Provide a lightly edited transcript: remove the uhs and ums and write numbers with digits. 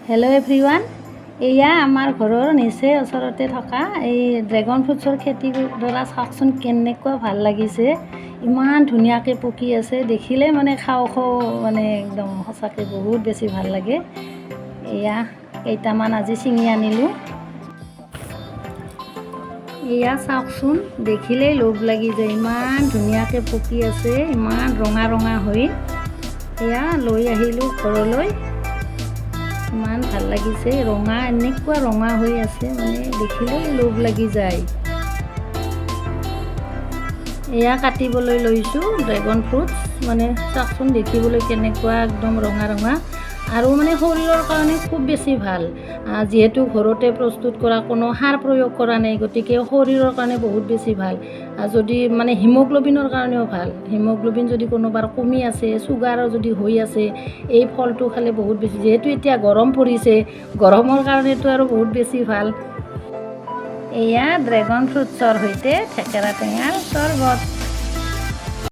Hello' everyone, এয়া আমাৰ ঘৰৰ নিচেই ওচৰতে থকা এই ড্ৰেগন ফ্ৰুটছৰ খেতিডৰা চাওকচোন, কেনেকুৱা ভাল লাগিছে। ইমান ধুনীয়াকৈ পকি আছে, দেখিলে মানে খাওঁ মানে একদম সঁচাকৈ বহুত বেছি ভাল লাগে। এয়া কেইটামান আজি ছিঙি আনিলোঁ। এয়া চাওকচোন, দেখিলেই লোভ লাগি যায়, ইমান ধুনীয়াকৈ পকি আছে, ইমান ৰঙা ৰঙা হৈ। এয়া লৈ আহিলোঁ ঘৰলৈ। ইমান ভাল লাগিছে, ৰঙা এনেকুৱা ৰঙা হৈ আছে, মানে দেখিলেই লোভ লাগি যায়। এয়া কাটিবলৈ লৈছোঁ ড্ৰেগন ফ্ৰুটছ, মানে চাওকচোন দেখিবলৈ কেনেকুৱা একদম ৰঙা ৰঙা, আৰু মানে শৰীৰৰ কাৰণে খুব বেছি ভাল। যিহেতু ঘৰতে প্ৰস্তুত কৰা, কোনো সাৰ প্ৰয়োগ কৰা নাই, গতিকে শৰীৰৰ কাৰণে বহুত বেছি ভাল। যদি মানে হিমগ্ল'বিনৰ কাৰণেও ভাল। হিমগ্ল'বিন যদি কোনোবাৰ কমি আছে, চুগাৰৰ যদি হৈ আছে, এই ফলটো খালে বহুত বেছি, যিহেতু এতিয়া গৰম পৰিছে, গৰমৰ কাৰণেতো আৰু বহুত বেছি ভাল। এয়া ড্ৰেগন ফ্ৰুটছৰ সৈতে থেকেৰা টেঙাৰ চৰবত।